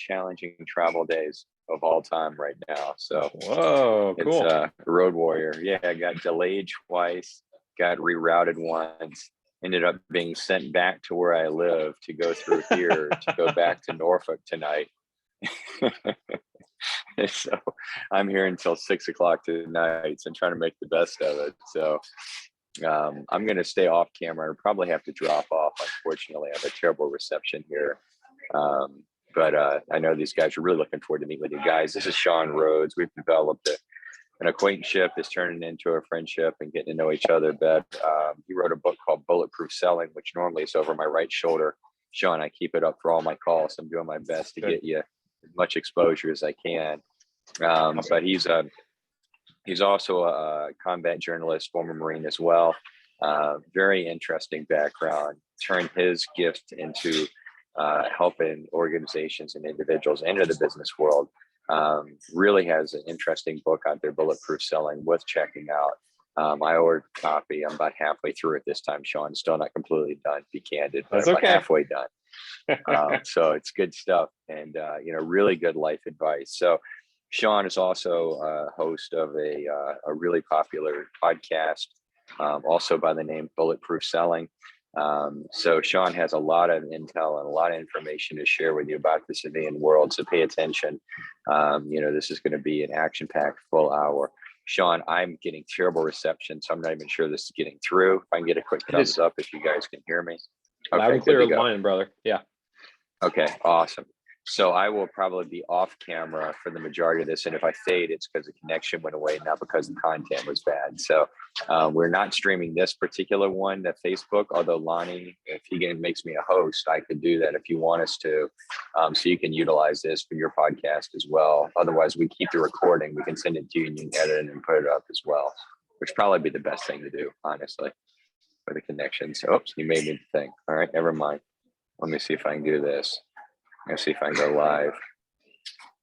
challenging travel days of all time right now. So whoa, it's cool. Road Warrior. Yeah, I got delayed twice, got rerouted once, ended up being sent back to where I live to go through here to go back to Norfolk tonight. So I'm here until 6 o'clock tonight, so I'm trying to make the best of it. So I'm going to stay off camera and probably have to drop off. Unfortunately, I have a terrible reception here. But I know these guys are really looking forward to meet with you guys. This is Shawn Rhodes. We've developed an acquaintanceship that's turning into a friendship and getting to know each other better. He wrote a book called Bulletproof Selling, which normally is over my right shoulder. Shawn, I keep it up for all my calls. I'm doing my best to get you as much exposure as I can. But he's also a combat journalist, former Marine as well. Very interesting background. Turned his gift into helping organizations and individuals enter the business world. Really has an interesting book out there, Bulletproof Selling, worth checking out. I ordered a copy. I'm about halfway through it this time, Shawn. Still not completely done, to be candid, but That's I'm okay. about halfway done. So it's good stuff, and really good life advice. So Shawn is also a host of a really popular podcast, also by the name Bulletproof Selling. So Shawn has a lot of intel and a lot of information to share with you about the civilian world. So pay attention. This is going to be an action-packed full hour. Shawn, I'm getting terrible reception, so I'm not even sure this is getting through. If I can get a quick thumbs up if you guys can hear me. Okay, loud and clear as mine, brother. Yeah. Okay, awesome. So I will probably be off camera for the majority of this. And if I fade, it's because the connection went away, not because the content was bad. So we're not streaming this particular one to Facebook, although Lonnie, if he makes me a host, I could do that if you want us to. So you can utilize this for your podcast as well. Otherwise, we keep the recording. We can send it to you and you can edit it and put it up as well, which probably be the best thing to do, honestly, for the connection. So, oops, you made me think. All right, never mind. Let me see if I can do this. Let's see if I can go live.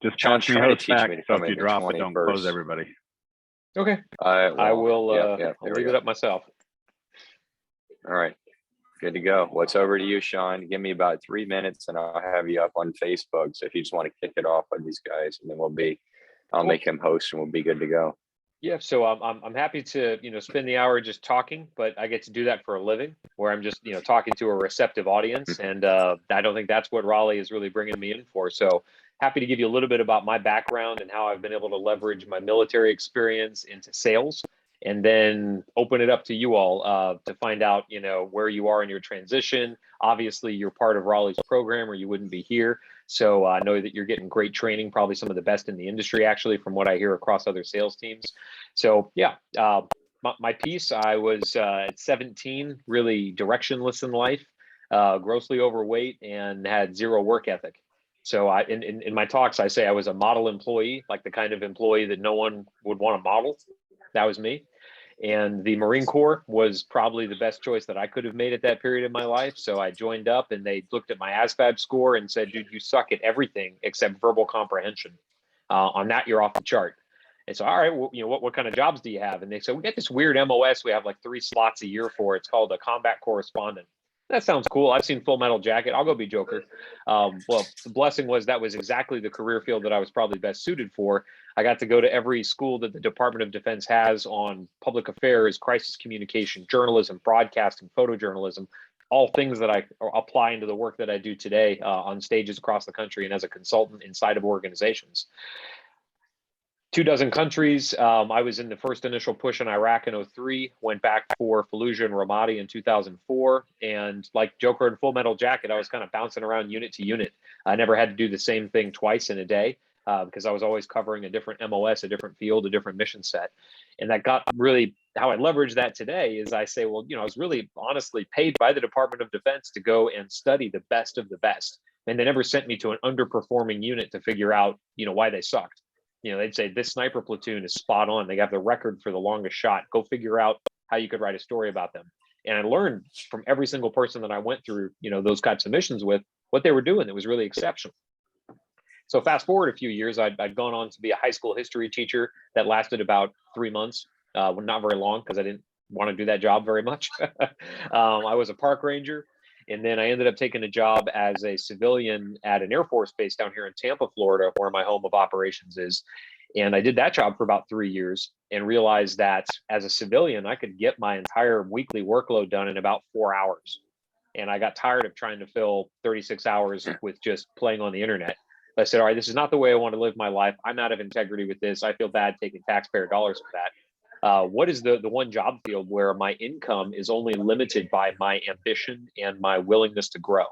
Just Sean's pass me trying to host teach back, me to so come if you in drop it, the don't 21st. close everybody. Okay. I will I'll leave it up myself. All right. Good to go. What's over to you, Shawn? Give me about 3 minutes and I'll have you up on Facebook. So if you just want to kick it off with these guys, and then I'll make him host and we'll be good to go. Yeah, so I'm happy to spend the hour just talking, but I get to do that for a living, where I'm just talking to a receptive audience, and I don't think that's what Raleigh is really bringing me in for. So happy to give you a little bit about my background and how I've been able to leverage my military experience into sales, and then open it up to you all to find out where you are in your transition. Obviously, you're part of Raleigh's program, or you wouldn't be here. So I know that you're getting great training, probably some of the best in the industry, actually, from what I hear across other sales teams. So yeah, my piece, I was at 17, really directionless in life, grossly overweight, and had zero work ethic. So in my talks, I say I was a model employee, like the kind of employee that no one would want to model. That was me. And the Marine Corps was probably the best choice that I could have made at that period of my life. So I joined up, and they looked at my ASVAB score and said, dude, you suck at everything except verbal comprehension. On that, you're off the chart. And so, all right, well, what kind of jobs do you have? And they said, we got this weird MOS. We have like 3 slots a year for. It's called a combat correspondent. That sounds cool. I've seen Full Metal Jacket. I'll go be Joker. Well, the blessing was that was exactly the career field that I was probably best suited for. I got to go to every school that the Department of Defense has on public affairs, crisis communication, journalism, broadcasting, photojournalism, all things that I apply into the work that I do today on stages across the country and as a consultant inside of organizations. 24 countries. I was in the first initial push in Iraq in 2003, went back for Fallujah and Ramadi in 2004. And like Joker and Full Metal Jacket, I was kind of bouncing around unit to unit. I never had to do the same thing twice in a day because I was always covering a different MOS, a different field, a different mission set. And that got really, how I leverage that today is I say, well, I was really honestly paid by the Department of Defense to go and study the best of the best. And they never sent me to an underperforming unit to figure out, why they sucked. They'd say this sniper platoon is spot on. They got the record for the longest shot. Go figure out how you could write a story about them. And I learned from every single person that I went through, those types of missions with, what they were doing that was really exceptional. So fast forward a few years, I'd gone on to be a high school history teacher that lasted about 3 months, not very long because I didn't want to do that job very much. I was a park ranger. And then I ended up taking a job as a civilian at an Air Force base down here in Tampa, Florida, where my home of operations is. And I did that job for about 3 years and realized that as a civilian, I could get my entire weekly workload done in about 4 hours. And I got tired of trying to fill 36 hours with just playing on the internet. I said, all right, this is not the way I want to live my life. I'm out of integrity with this. I feel bad taking taxpayer dollars for that. What is the one job field where my income is only limited by my ambition and my willingness to grow?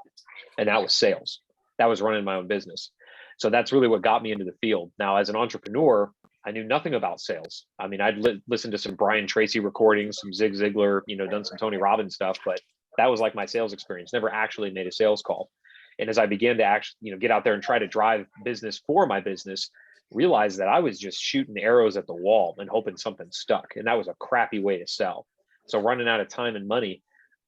And that was sales. That was running my own business. So that's really what got me into the field. Now, as an entrepreneur, I knew nothing about sales. I mean, I'd listened to some Brian Tracy recordings, some Zig Ziglar, done some Tony Robbins stuff, but that was like my sales experience. Never actually made a sales call. And as I began to actually, get out there and try to drive business for my business, realized that I was just shooting arrows at the wall and hoping something stuck. And that was a crappy way to sell. So running out of time and money,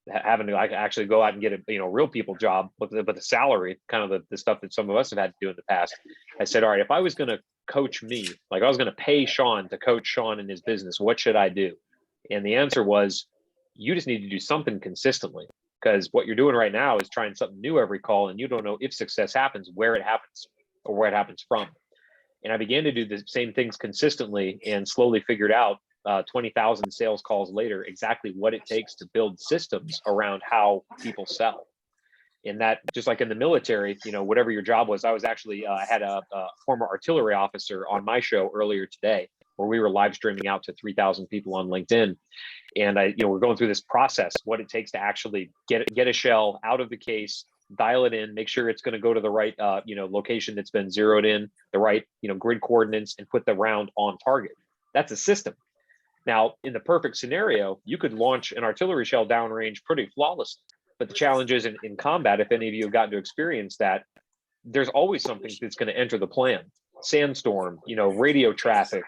having to actually go out and get a real people job with the salary, kind of the stuff that some of us have had to do in the past. I said, all right, if I was going to coach me, like I was going to pay Shawn to coach Shawn in his business, what should I do? And the answer was, you just need to do something consistently, because what you're doing right now is trying something new every call, and you don't know if success happens, where it happens, or where it happens from. And I began to do the same things consistently and slowly figured out 20,000 sales calls later, exactly what it takes to build systems around how people sell. And that, just like in the military, whatever your job was, I was actually, I had a former artillery officer on my show earlier today, where we were live streaming out to 3,000 people on LinkedIn. And we're going through this process, what it takes to actually get a shell out of the case, dial it in, make sure it's going to go to the right, location that's been zeroed in, the right, grid coordinates, and put the round on target. That's a system. Now, in the perfect scenario, you could launch an artillery shell downrange pretty flawlessly. But the challenge is in combat, if any of you have gotten to experience that, there's always something that's going to enter the plan. Sandstorm, radio traffic,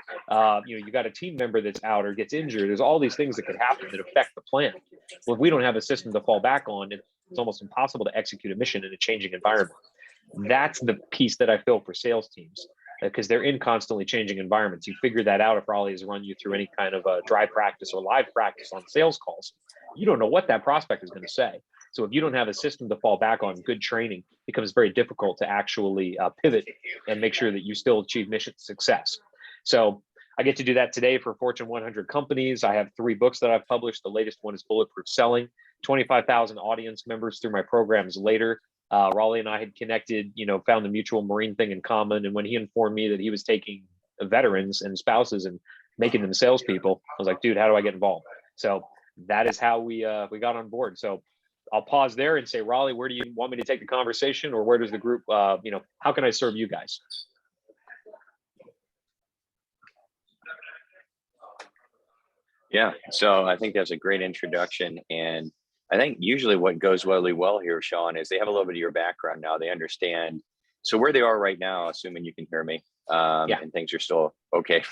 you got a team member that's out or gets injured. There's all these things that could happen that affect the plan. Well, if we don't have a system to fall back on, it's almost impossible to execute a mission in a changing environment. That's the piece that I feel for sales teams, because they're in constantly changing environments. You figure that out if Raleigh has run you through any kind of a dry practice or live practice on sales calls. You don't know what that prospect is going to say. So if you don't have a system to fall back on, good training, it becomes very difficult to actually pivot and make sure that you still achieve mission success. So I get to do that today for Fortune 100 companies. I have 3 books that I've published. The latest one is Bulletproof Selling. 25,000 audience members through my programs later. Raleigh and I had connected, found the mutual Marine thing in common. And when he informed me that he was taking veterans and spouses and making them salespeople, I was like, dude, how do I get involved? So that is how we got on board. So I'll pause there and say, Raleigh, where do you want me to take the conversation, or where does the group, how can I serve you guys? Yeah, so I think that's a great introduction. And I think usually what goes really well here, Shawn, is they have a little bit of your background now. They understand. So where they are right now, assuming you can hear me, and things are still okay.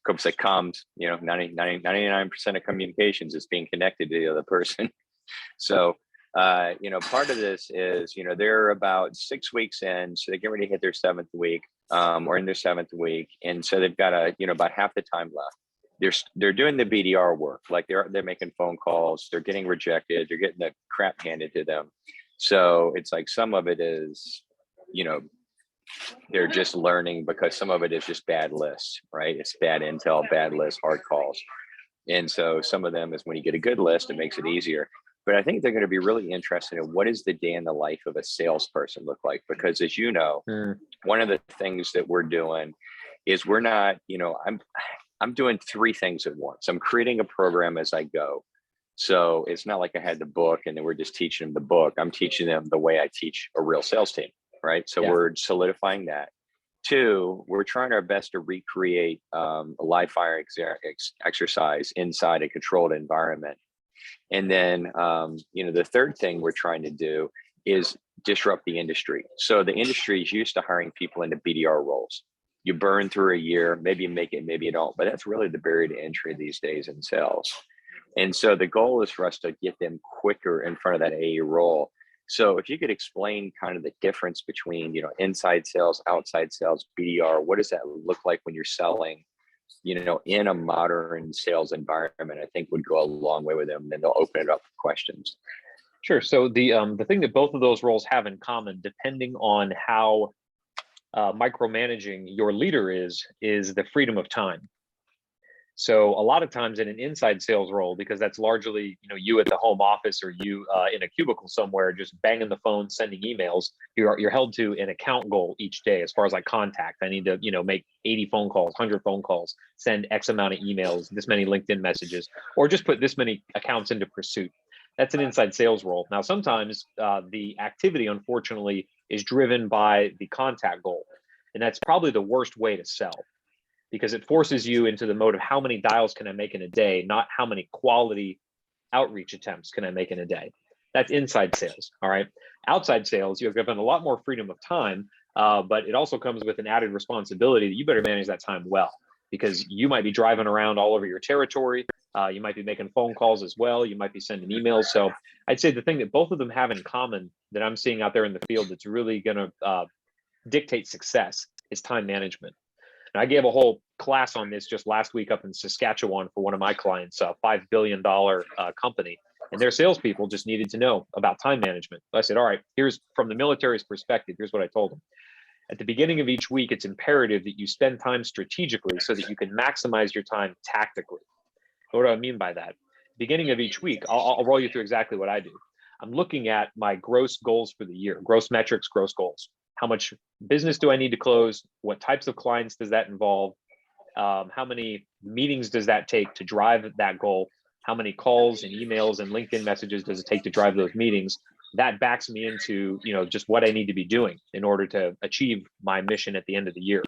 Comes like comms, 99% of communications is being connected to the other person. So, part of this is, they're about 6 weeks in, so they get ready to hit their 7th week, or in their 7th week. And so they've got about half the time left. They're doing the BDR work, like they're making phone calls, they're getting rejected, they're getting the crap handed to them. So it's like some of it is, they're just learning, because some of it is just bad lists, right? It's bad intel, bad lists, hard calls. And so some of them is when you get a good list, it makes it easier. But I think they're going to be really interested in what does the day in the life of a salesperson look like? Because as you know, one of the things that we're doing is we're not, I'm doing 3 things at once. I'm creating a program as I go. So it's not like I had the book and then we're just teaching them the book. I'm teaching them the way I teach a real sales team, right? So we're solidifying that. 2, we're trying our best to recreate a live fire exercise inside a controlled environment. And then, the 3rd thing we're trying to do is disrupt the industry. So the industry is used to hiring people into BDR roles. You burn through a year, maybe you make it, maybe you don't, but that's really the barrier to entry these days in sales. And so the goal is for us to get them quicker in front of that AE role. So if you could explain kind of the difference between, inside sales, outside sales, BDR, what does that look like when you're selling, in a modern sales environment, I think would go a long way with them. Then they'll open it up for questions. Sure. So the thing that both of those roles have in common, depending on how micromanaging your leader is the freedom of time. So a lot of times in an inside sales role, because that's largely, you at the home office or you in a cubicle somewhere, just banging the phone, sending emails, you're held to an account goal each day. As far as like contact, I need to, make 80 phone calls, 100 phone calls, send X amount of emails, this many LinkedIn messages, or just put this many accounts into pursuit. That's an inside sales role. Now, sometimes the activity, unfortunately, is driven by the contact goal. And that's probably the worst way to sell, because it forces you into the mode of how many dials can I make in a day, not how many quality outreach attempts can I make in a day. That's inside sales. All right. Outside sales, you're given a lot more freedom of time, but it also comes with an added responsibility that you better manage that time well, because you might be driving around all over your territory. You might be making phone calls as well. You might be sending emails. So I'd say the thing that both of them have in common that I'm seeing out there in the field that's really going to dictate success is time management. And I gave a whole class on this just last week up in Saskatchewan for one of my clients, a $5 billion company. And their salespeople just needed to know about time management. So I said, all right, here's from the military's perspective, here's what I told them. At the beginning of each week, it's imperative that you spend time strategically so that you can maximize your time tactically. What do I mean by that? Beginning of each week, I'll roll you through exactly what I do. I'm looking at my gross goals for the year, gross metrics, gross goals. How much business do I need to close? What types of clients does that involve? How many meetings does that take to drive that goal? How many calls and emails and LinkedIn messages does it take to drive those meetings? That backs me into, just what I need to be doing in order to achieve my mission at the end of the year.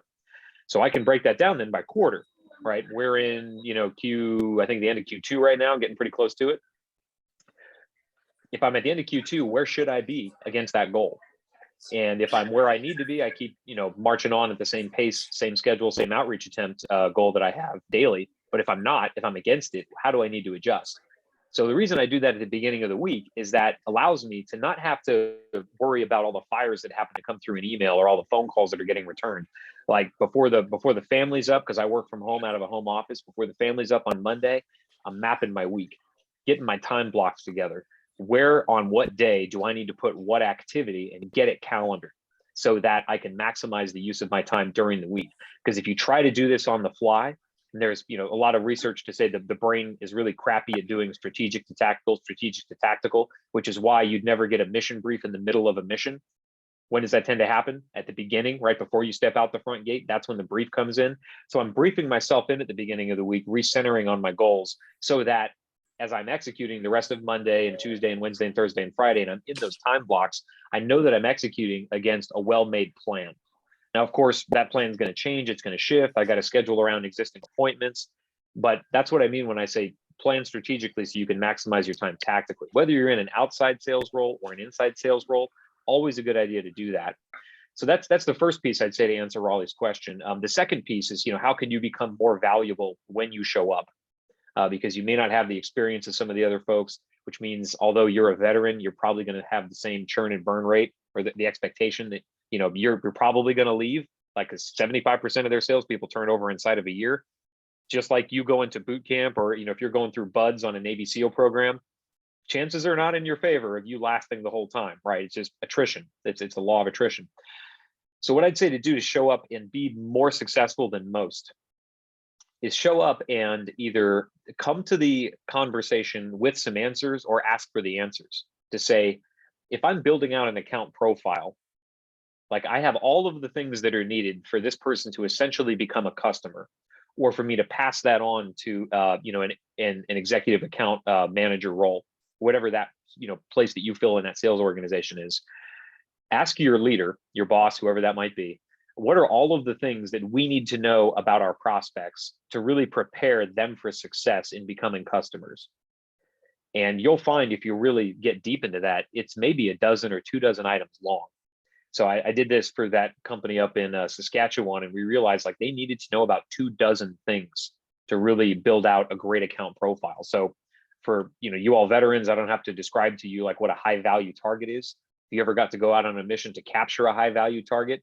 So I can break that down then by quarter, right? We're in, I think the end of Q2 right now, getting pretty close to it. If I'm at the end of Q2, where should I be against that goal? And if I'm where I need to be, I keep, marching on at the same pace, same schedule, same outreach attempt goal that I have daily. But if I'm not, if I'm against it, how do I need to adjust? So the reason I do that at the beginning of the week is that allows me to not have to worry about all the fires that happen to come through an email or all the phone calls that are getting returned. Like before the family's up, because I work from home out of a home office, before the family's up on Monday, I'm mapping my week, getting my time blocks together. Where on what day do I need to put what activity and get it calendared so that I can maximize the use of my time during the week? Because if you try to do this on the fly, and there's a lot of research to say that the brain is really crappy at doing strategic to tactical, which is why you'd never get a mission brief in the middle of a mission. When does that tend to happen? At the beginning, right before you step out the front gate. That's when the brief comes in. So I'm briefing myself in at the beginning of the week, recentering on my goals so that as I'm executing the rest of Monday and Tuesday and Wednesday and Thursday and Friday, and I'm in those time blocks, I know that I'm executing against a well-made plan. Now, of course, that plan is going to change. It's going to shift. I got to schedule around existing appointments. But that's what I mean when I say plan strategically so you can maximize your time tactically. Whether you're in an outside sales role or an inside sales role, always a good idea to do that. So that's the first piece I'd say to answer Raleigh's question. The second piece is, how can you become more valuable when you show up? Because you may not have the experience of some of the other folks, which means although you're a veteran, you're probably going to have the same churn and burn rate, or the expectation that you're probably going to leave. Like 75% of their salespeople turn over inside of a year. Just like you go into boot camp, or if you're going through BUDS on a Navy SEAL program, chances are not in your favor of you lasting the whole time, right? It's just attrition. It's the law of attrition. So what I'd say to do to show up and be more successful than most is show up and either come to the conversation with some answers or ask for the answers. To say, if I'm building out an account profile, like I have all of the things that are needed for this person to essentially become a customer, or for me to pass that on to an executive account manager role, whatever that place that you fill in that sales organization is. Ask your leader, your boss, whoever that might be, what are all of the things that we need to know about our prospects to really prepare them for success in becoming customers? And you'll find if you really get deep into that, it's maybe a dozen or 24 items long. So I did this for that company up in Saskatchewan, and we realized like they needed to know about 24 things to really build out a great account profile. So for you all veterans, I don't have to describe to you like what a high value target is. If you ever got to go out on a mission to capture a high value target,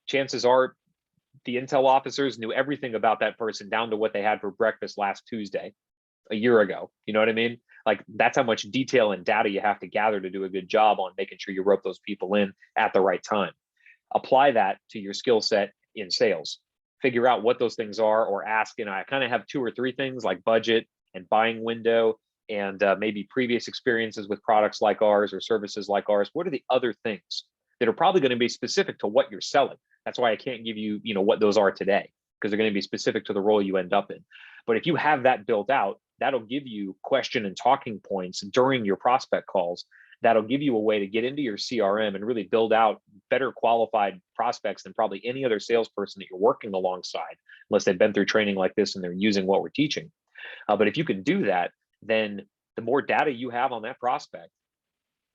chances are the intel officers knew everything about that person down to what they had for breakfast last Tuesday, a year ago. You know what I mean? Like that's how much detail and data you have to gather to do a good job on making sure you rope those people in at the right time. Apply that to your skill set in sales. Figure out what those things are, or ask, I kind of have 2 or 3 things like budget and buying window and maybe previous experiences with products like ours or services like ours. What are the other things that are probably going to be specific to what you're selling? That's why I can't give you, what those are today, because they're going to be specific to the role you end up in. But if you have that built out, that'll give you question and talking points during your prospect calls. That'll give you a way to get into your CRM and really build out better qualified prospects than probably any other salesperson that you're working alongside, unless they've been through training like this and they're using what we're teaching. But if you can do that, then the more data you have on that prospect,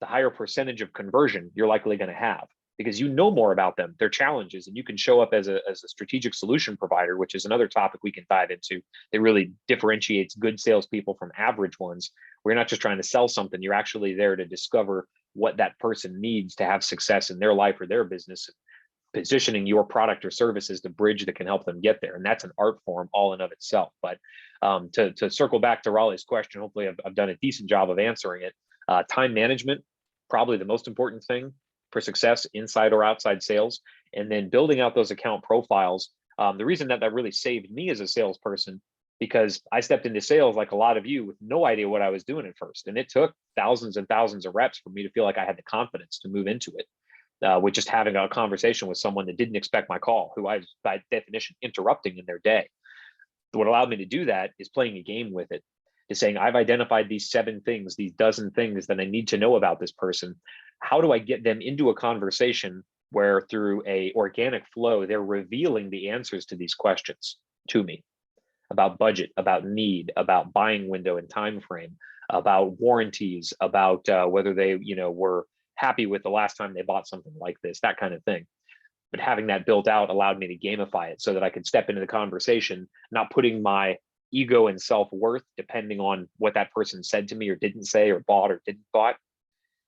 the higher percentage of conversion you're likely going to have, because you know more about them, their challenges, and you can show up as a strategic solution provider, which is another topic we can dive into that really differentiates good salespeople from average ones. We're not just trying to sell something, you're actually there to discover what that person needs to have success in their life or their business, positioning your product or service as the bridge that can help them get there. And that's an art form all in of itself. But to circle back to Raleigh's question, hopefully I've done a decent job of answering it. Time management, probably the most important thing for success inside or outside sales, and then building out those account profiles. The reason that really saved me as a salesperson, because I stepped into sales like a lot of you with no idea what I was doing at first. And it took thousands and thousands of reps for me to feel like I had the confidence to move into it. With just having a conversation with someone that didn't expect my call, who I was by definition interrupting in their day. What allowed me to do that is playing a game with it, is saying, I've identified these 7 things, these dozen things that I need to know about this person. How do I get them into a conversation where through a organic flow, they're revealing the answers to these questions to me about budget, about need, about buying window and time frame, about warranties, about whether they, were happy with the last time they bought something like this, that kind of thing. But having that built out allowed me to gamify it so that I could step into the conversation, not putting my ego and self-worth depending on what that person said to me or didn't say or bought or didn't bought.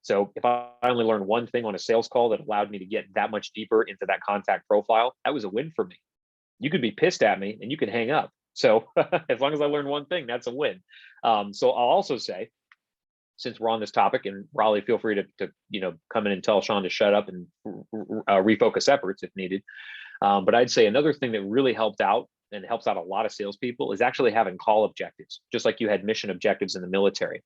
So if I only learned one thing on a sales call that allowed me to get that much deeper into that contact profile, that was a win for me. You could be pissed at me and you could hang up. So as long as I learned one thing, that's a win. So I'll also say, since we're on this topic, and Raleigh, feel free to come in and tell Shawn to shut up and refocus efforts if needed. But I'd say another thing that really helped out and helps out a lot of salespeople is actually having call objectives, just like you had mission objectives in the military.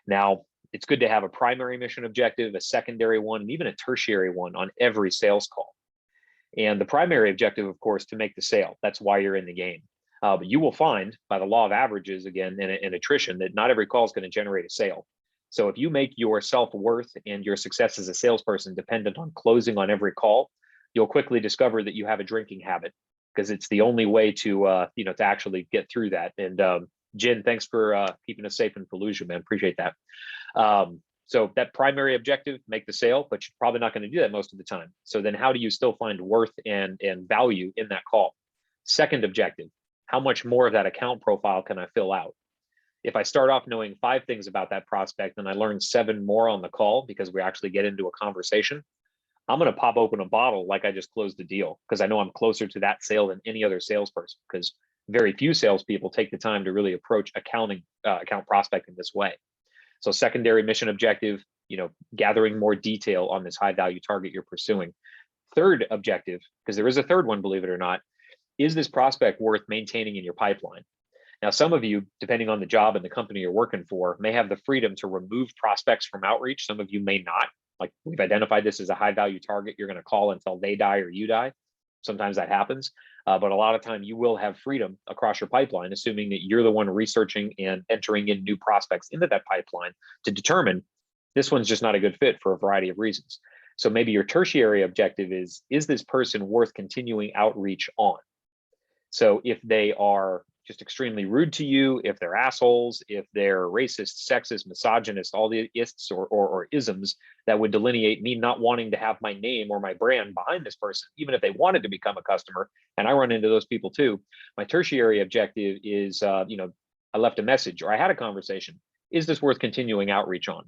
Now, it's good to have a primary mission objective, a secondary one, and even a tertiary one on every sales call. And the primary objective, of course, to make the sale. That's why you're in the game. But you will find by the law of averages, again, and attrition, that not every call is going to generate a sale. So if you make your self-worth and your success as a salesperson dependent on closing on every call, you'll quickly discover that you have a drinking habit, because it's the only way to to actually get through that. And Jen, thanks for keeping us safe in Fallujah, man. Appreciate that. So that primary objective, make the sale, but you're probably not going to do that most of the time. So then how do you still find worth and value in that call? Second objective, how much more of that account profile can I fill out? If I start off knowing 5 things about that prospect and I learn 7 more on the call because we actually get into a conversation, I'm going to pop open a bottle like I just closed the deal, because I know I'm closer to that sale than any other salesperson, because very few salespeople take the time to really approach account prospecting this way. So secondary mission objective, gathering more detail on this high value target you're pursuing. Third objective, because there is a third one, believe it or not, is this prospect worth maintaining in your pipeline? Now, some of you, depending on the job and the company you're working for, may have the freedom to remove prospects from outreach. Some of you may not. Like, we've identified this as a high value target you're going to call until they die or you die. Sometimes that happens. But a lot of time you will have freedom across your pipeline, assuming that you're the one researching and entering in new prospects into that pipeline to determine this one's just not a good fit for a variety of reasons. So maybe your tertiary objective is this person worth continuing outreach on? So if they are just extremely rude to you, if they're assholes, if they're racist, sexist, misogynist, all the ists or isms that would delineate me not wanting to have my name or my brand behind this person, even if they wanted to become a customer, and I run into those people too, my tertiary objective is, I left a message or I had a conversation. Is this worth continuing outreach on?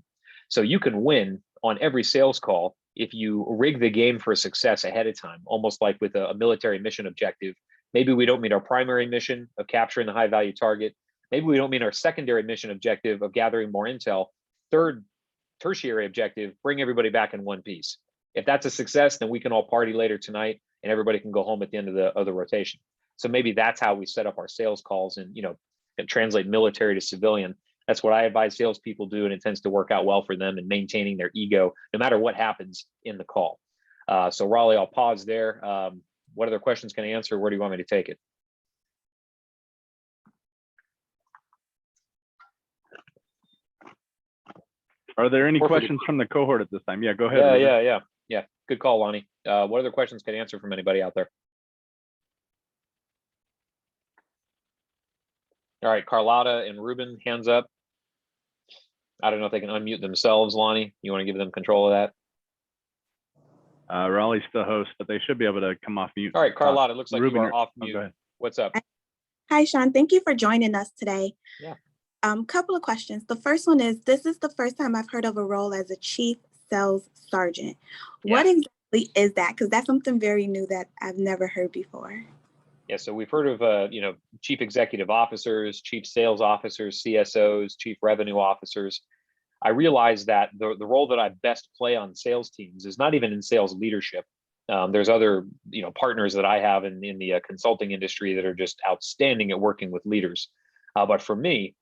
So you can win on every sales call if you rig the game for success ahead of time, almost like with a military mission objective. Maybe we don't meet our primary mission of capturing the high value target. Maybe we don't meet our secondary mission objective of gathering more intel. Third, tertiary objective, bring everybody back in one piece. If that's a success, then we can all party later tonight and everybody can go home at the end of the rotation. So maybe that's how we set up our sales calls and, and translate military to civilian. That's what I advise salespeople do, and it tends to work out well for them in maintaining their ego, no matter what happens in the call. So Raleigh, I'll pause there. What other questions can I answer? Where do you want me to take it? Are there any questions from the cohort at this time? Yeah, go ahead. Yeah. Good call, Lonnie. What other questions can I answer from anybody out there? All right, Carlotta and Ruben, hands up. I don't know if they can unmute themselves, Lonnie. You want to give them control of that? Raleigh's the host, but they should be able to come off mute. All right, Carlotta, it looks like Ruben, you are off mute. go ahead. What's up? Hi, Shawn. Thank you for joining us today. Yeah. Couple of questions. The first one is, this is the first time I've heard of a role as a chief sales sergeant. What exactly is that? Because that's something very new that I've never heard before. Yeah, so we've heard of, chief executive officers, chief sales officers, CSOs, chief revenue officers. I realized that the role that I best play on sales teams is not even in sales leadership. There's other, partners that I have in the consulting industry that are just outstanding at working with leaders. But for me,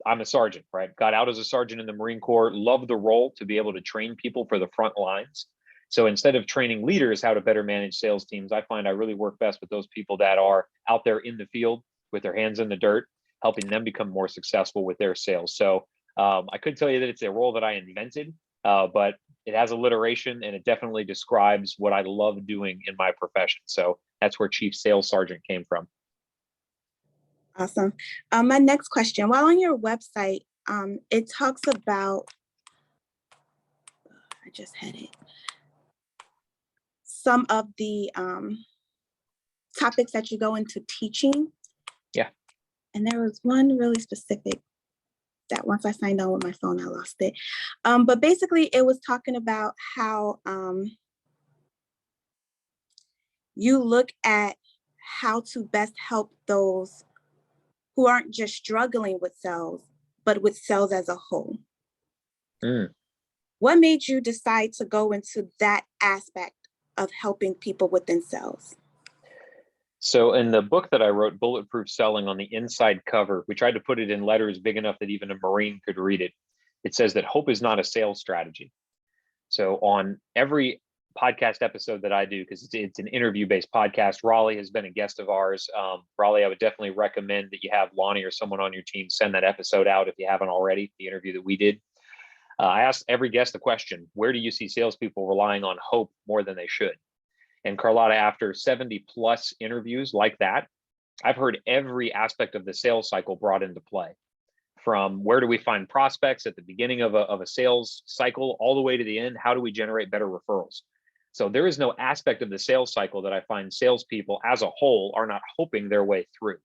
I'm a sergeant, right? Got out as a sergeant in the Marine Corps, love the role to be able to train people for the front lines. So instead of training leaders how to better manage sales teams, I find I really work best with those people that are out there in the field with their hands in the dirt, helping them become more successful with their sales. So I could tell you that it's a role that I invented, but it has alliteration and it definitely describes what I love doing in my profession. So that's where Chief Sales Sergeant came from. Awesome. My next question, while on your website, it talks about, I just had it, some of the topics that you go into teaching. Yeah. And there was one really specific that once I signed on with my phone, I lost it. But basically it was talking about how you look at how to best help those who aren't just struggling with sales, but with sales as a whole. What made you decide to go into that aspect of helping people within sales? So in the book that I wrote, Bulletproof Selling, on the inside cover, we tried to put it in letters big enough that even a Marine could read it. It says that hope is not a sales strategy. So on every podcast episode that I do, because it's an interview-based podcast, Raleigh has been a guest of ours. Raleigh, I would definitely recommend that you have Lonnie or someone on your team send that episode out if you haven't already, the interview that we did. I asked every guest the question, where do you see salespeople relying on hope more than they should? And Carlotta, after 70 plus interviews like that, I've heard every aspect of the sales cycle brought into play. From where do we find prospects at the beginning of a sales cycle, all the way to the end, how do we generate better referrals? So there is no aspect of the sales cycle that I find salespeople as a whole are not hoping their way through.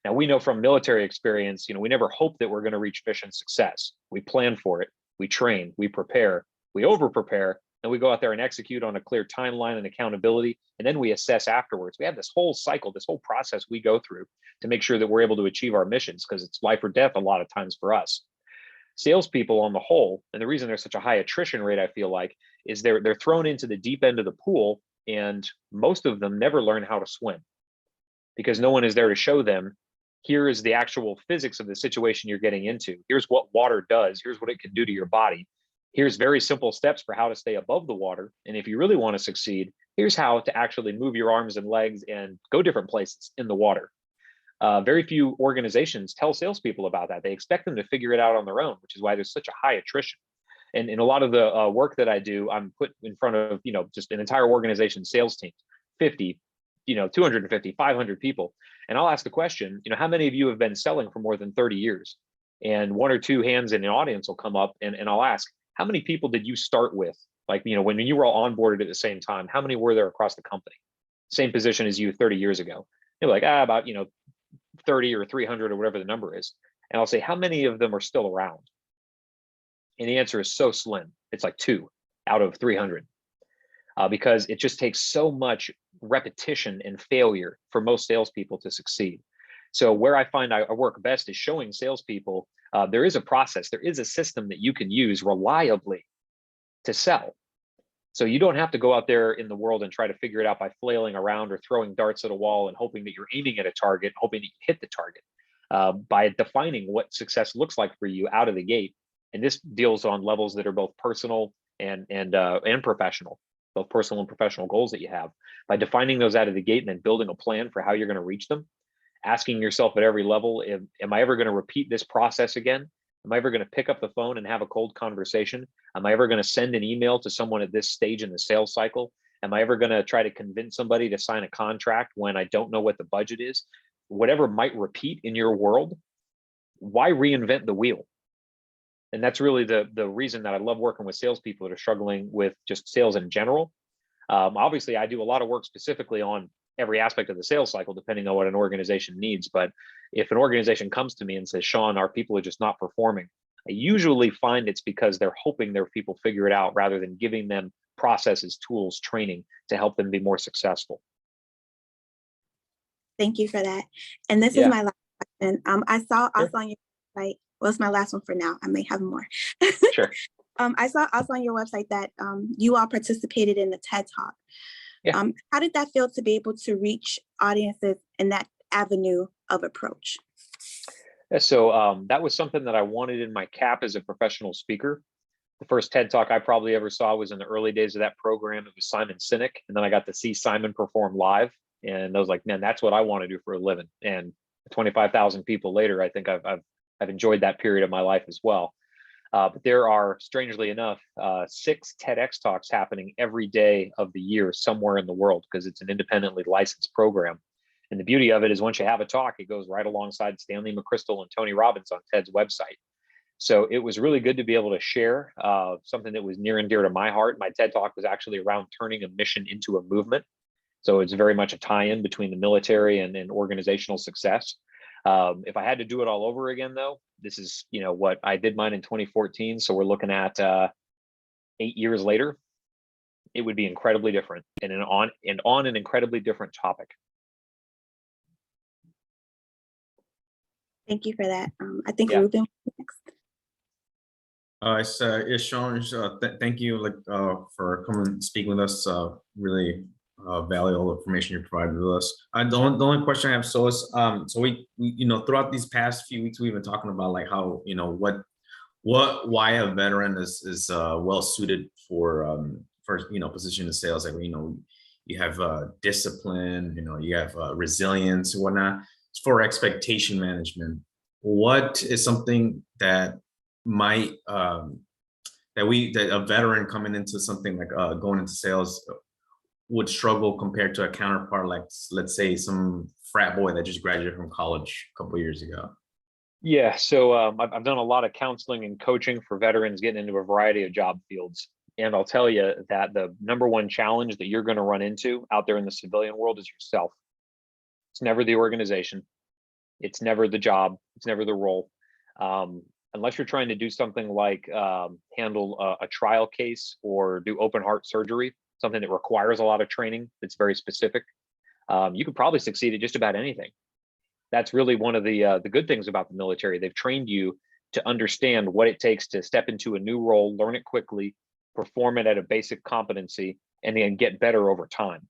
Now, we know from military experience, we never hope that we're going to reach mission success. We plan for it, we train, we prepare, we over-prepare, and we go out there and execute on a clear timeline and accountability, and then we assess afterwards. We have this whole cycle, this whole process we go through to make sure that we're able to achieve our missions, because it's life or death a lot of times for us. Salespeople on the whole, and the reason there's such a high attrition rate, I feel like, is they're thrown into the deep end of the pool, and most of them never learn how to swim because no one is there to show them, here is the actual physics of the situation you're getting into. Here's what water does. Here's what it can do to your body. Here's very simple steps for how to stay above the water. And if you really want to succeed, here's how to actually move your arms and legs and go different places in the water. Very few organizations tell salespeople about that. They expect them to figure it out on their own, which is why there's such a high attrition. And in a lot of the work that I do, I'm put in front of, just an entire organization sales team, 50, 250, 500 people. And I'll ask the question, how many of you have been selling for more than 30 years? And one or two hands in the audience will come up, and I'll ask, how many people did you start with? Like, when you were all onboarded at the same time, how many were there across the company? Same position as you 30 years ago. They're like, about, 30 or 300 or whatever the number is. And I'll say, how many of them are still around? And the answer is so slim. It's like 2 out of 300. Because it just takes so much repetition and failure for most salespeople to succeed. So where I find I work best is showing salespeople there is a process, there is a system that you can use reliably to sell. So you don't have to go out there in the world and try to figure it out by flailing around or throwing darts at a wall and hoping that you're aiming at a target, hoping that you hit the target. By defining what success looks like for you out of the gate, and this deals on levels that are both personal and professional, both personal and professional goals that you have. By defining those out of the gate and then building a plan for how you're going to reach them, asking yourself at every level, am I ever going to repeat this process again? Am I ever going to pick up the phone and have a cold conversation? Am I ever going to send an email to someone at this stage in the sales cycle? Am I ever going to try to convince somebody to sign a contract when I don't know what the budget is? Whatever might repeat in your world, why reinvent the wheel? And that's really the reason that I love working with salespeople that are struggling with just sales in general. Obviously, I do a lot of work specifically on every aspect of the sales cycle, depending on what an organization needs. But if an organization comes to me and says, Shawn, our people are just not performing, I usually find it's because they're hoping their people figure it out rather than giving them processes, tools, training to help them be more successful. Thank you for that. And this is my last question. I saw also on your website, well, it's my last one for now. I may have more. Sure. I saw also on your website that you all participated in the TED Talk. Yeah. How did that feel to be able to reach audiences in that avenue of approach? Yeah, so that was something that I wanted in my cap as a professional speaker. The first TED Talk I probably ever saw was in the early days of that program. It was Simon Sinek, and then I got to see Simon perform live, and I was like, man, that's what I want to do for a living. And 25,000 people later, I think I've enjoyed that period of my life as well. But there are, strangely enough, 6 TEDx talks happening every day of the year somewhere in the world because it's an independently licensed program. And the beauty of it is once you have a talk, it goes right alongside Stanley McChrystal and Tony Robbins on TED's website. So it was really good to be able to share something that was near and dear to my heart. My TED Talk was actually around turning a mission into a movement. So it's very much a tie-in between the military and organizational success. If I had to do it all over again, though, this is, what I did mine in 2014. So we're looking at 8 years later, it would be incredibly different and on an incredibly different topic. Thank you for that. I think Yeah. Ruben next. It's Shawn. Thank you for coming and speaking with us. Really valuable information you provided with us. The only question I have is so we throughout these past few weeks we've been talking about like how why a veteran is well suited for position in sales. Like you have discipline, you have resilience and whatnot. For expectation management, what is something that might that a veteran coming into something like going into sales would struggle compared to a counterpart, like let's say some frat boy that just graduated from college a couple of years ago? Yeah, so I've done a lot of counseling and coaching for veterans getting into a variety of job fields. And I'll tell you that the #1 challenge that you're going to run into out there in the civilian world is yourself. It's never the organization. It's never the job. It's never the role. Unless you're trying to do something like handle a trial case or do open heart surgery, something that requires a lot of training that's very specific, you could probably succeed at just about anything. That's really one of the good things about the military. They've trained you to understand what it takes to step into a new role, learn it quickly, perform it at a basic competency, and then get better over time.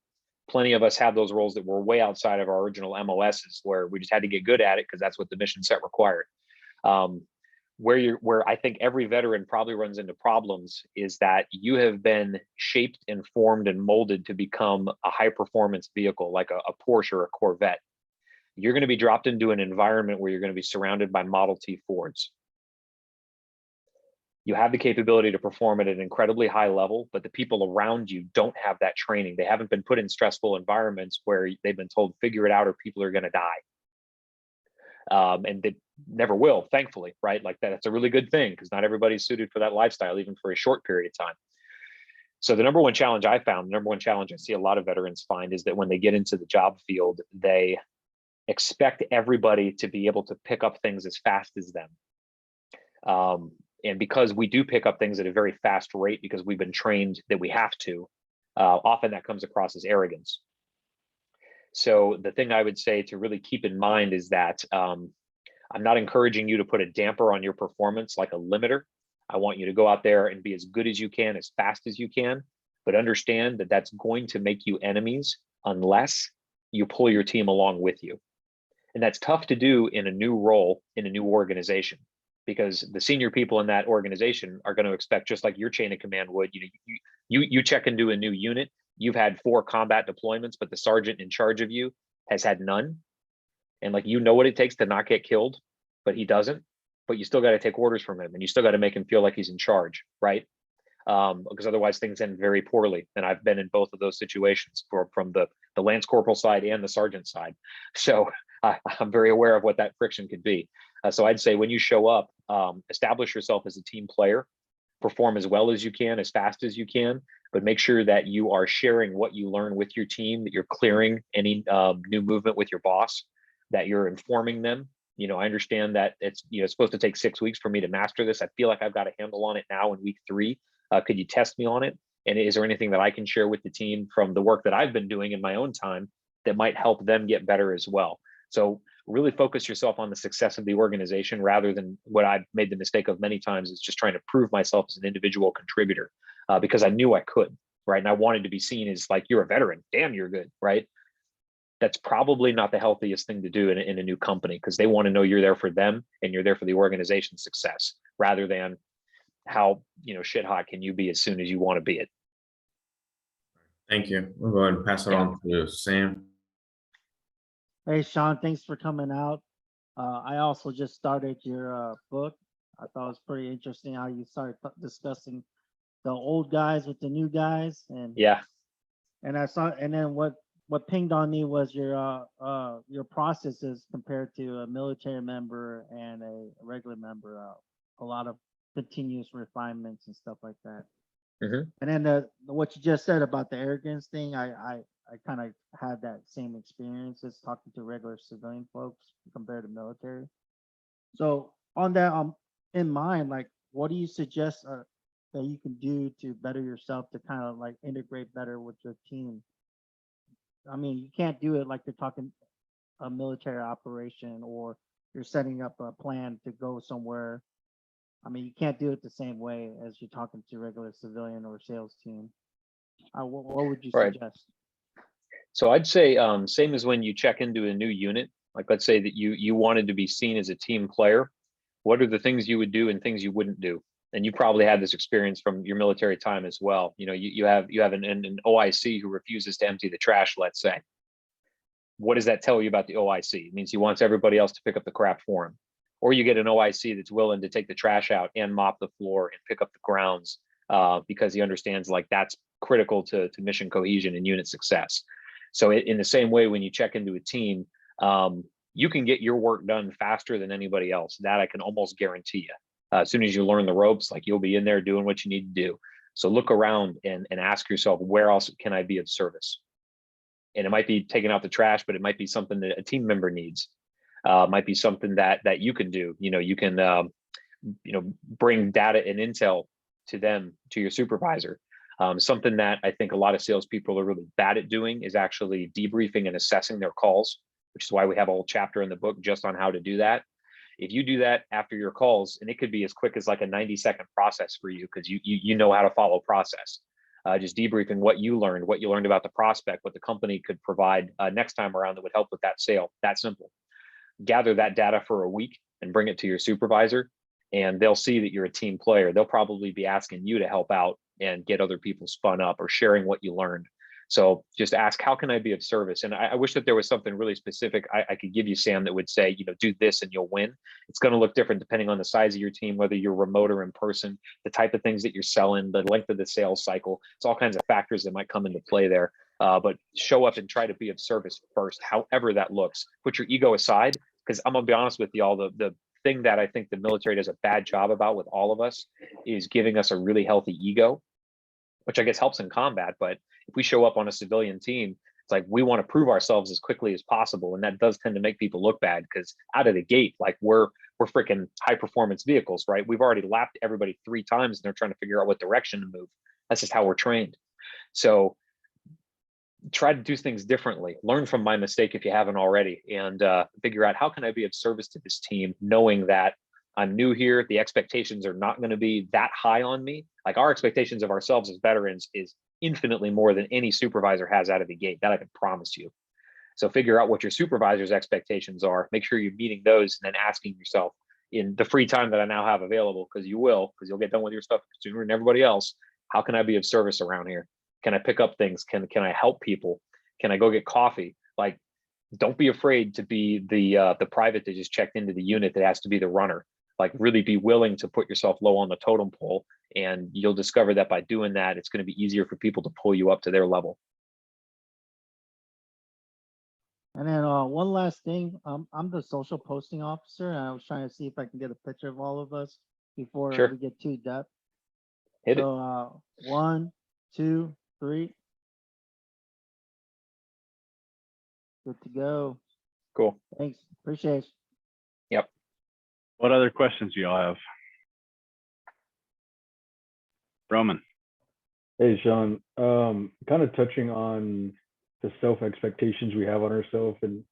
Plenty of us have those roles that were way outside of our original MOSs where we just had to get good at it because that's what the mission set required. Where I think every veteran probably runs into problems is that you have been shaped and formed and molded to become a high performance vehicle like a Porsche or a Corvette. You're going to be dropped into an environment where you're going to be surrounded by Model T Fords. You have the capability to perform at an incredibly high level, but the people around you don't have that training. They haven't been put in stressful environments where they've been told, figure it out or people are going to die. And they never will, thankfully, right? Like that's a really good thing because not everybody's suited for that lifestyle, even for a short period of time. So the #1 challenge I found, the #1 challenge I see a lot of veterans find is that when they get into the job field, they expect everybody to be able to pick up things as fast as them. And because we do pick up things at a very fast rate because we've been trained that we have to, often that comes across as arrogance. So the thing I would say to really keep in mind is that I'm not encouraging you to put a damper on your performance like a limiter. I want you to go out there and be as good as you can, as fast as you can, but understand that that's going to make you enemies unless you pull your team along with you. And that's tough to do in a new role, in a new organization, because the senior people in that organization are going to expect, just like your chain of command would, you check into a new unit, you've had 4 combat deployments, but the sergeant in charge of you has had none. And like, you know what it takes to not get killed, but he doesn't, but you still got to take orders from him and you still got to make him feel like he's in charge, right? Because otherwise things end very poorly. And I've been in both of those situations from the Lance Corporal side and the sergeant side. So I'm very aware of what that friction could be. So I'd say when you show up, establish yourself as a team player, perform as well as you can, as fast as you can, but make sure that you are sharing what you learn with your team, that you're clearing any new movement with your boss, that you're informing them. I understand that it's supposed to take 6 weeks for me to master this. I feel like I've got a handle on it now in week 3. Could you test me on it? And is there anything that I can share with the team from the work that I've been doing in my own time that might help them get better as well? So really focus yourself on the success of the organization rather than what I've made the mistake of many times, is just trying to prove myself as an individual contributor because I knew I could, right? And I wanted to be seen as like, you're a veteran, damn, you're good, right? That's probably not the healthiest thing to do in a new company, because they want to know you're there for them and you're there for the organization's success rather than how shit hot can you be as soon as you want to be it. Thank you. We'll go ahead and pass it on to Sam. Hey, Shawn, thanks for coming out. I also just started your book. I thought it was pretty interesting how you started discussing the old guys with the new guys, and I saw, and then what pinged on me was your processes compared to a military member and a regular member. A lot of continuous refinements and stuff like that. And then what you just said about the arrogance thing, I kind of had that same experience as talking to regular civilian folks compared to military. So on that, in mind, like, what do you suggest that you can do to better yourself to kind of like integrate better with your team? I mean, you can't do it like you're talking a military operation or you're setting up a plan to go somewhere. I mean, you can't do it the same way as you're talking to regular civilian or sales team. What would you suggest? So I'd say same as when you check into a new unit. Like, let's say that you wanted to be seen as a team player. What are the things you would do and things you wouldn't do? And you probably had this experience from your military time as well. You have an OIC who refuses to empty the trash, let's say. What does that tell you about the OIC? It means he wants everybody else to pick up the crap for him. Or you get an OIC that's willing to take the trash out and mop the floor and pick up the grounds because he understands like that's critical to mission cohesion and unit success. So in the same way, when you check into a team, you can get your work done faster than anybody else. That I can almost guarantee you. As soon as you learn the ropes, like, you'll be in there doing what you need to do. So look around and ask yourself, where else can I be of service? And it might be taking out the trash, but it might be something that a team member needs. Might be something that you can do. You can bring data and intel to them, to your supervisor. Something that I think a lot of salespeople are really bad at doing is actually debriefing and assessing their calls, which is why we have a whole chapter in the book just on how to do that. If you do that after your calls, and it could be as quick as like a 90-second process for you, because you know how to follow process. Just debriefing what you learned about the prospect, what the company could provide next time around that would help with that sale. That simple. Gather that data for a week and bring it to your supervisor, and they'll see that you're a team player. They'll probably be asking you to help out and get other people spun up or sharing what you learned. So just ask, how can I be of service? And I wish that there was something really specific I could give you, Sam, that would say, do this and you'll win. It's going to look different depending on the size of your team, whether you're remote or in person, the type of things that you're selling, the length of the sales cycle. It's all kinds of factors that might come into play there. But show up and try to be of service first, however that looks. Put your ego aside, because I'm going to be honest with y'all, the thing that I think the military does a bad job about with all of us is giving us a really healthy ego, which I guess helps in combat. But if we show up on a civilian team, it's like we want to prove ourselves as quickly as possible. And that does tend to make people look bad, because out of the gate, like we're freaking high performance vehicles, right? We've already lapped everybody 3 times and they're trying to figure out what direction to move. That's just how we're trained. So try to do things differently, learn from my mistake if you haven't already, and figure out how can I be of service to this team, knowing that I'm new here. The expectations are not going to be that high on me. Like, our expectations of ourselves as veterans is infinitely more than any supervisor has out of the gate. That I can promise you. So figure out what your supervisor's expectations are, make sure you're meeting those, and then asking yourself in the free time that I now have available, because you'll get done with your stuff sooner than everybody else. How can I be of service around here? Can I pick up things? Can I help people? Can I go get coffee? Like, don't be afraid to be the private that just checked into the unit that has to be the runner. Like, really be willing to put yourself low on the totem pole, and you'll discover that by doing that, it's going to be easier for people to pull you up to their level. And then one last thing, I'm the social posting officer, and I was trying to see if I can get a picture of all of us before Sure. we get too depth. Hit it. So 1, 2, 3. Good to go. Cool. Thanks. Appreciate it. Yep. What other questions do y'all have? Roman. Hey, Shawn, kind of touching on the self expectations we have on ourselves and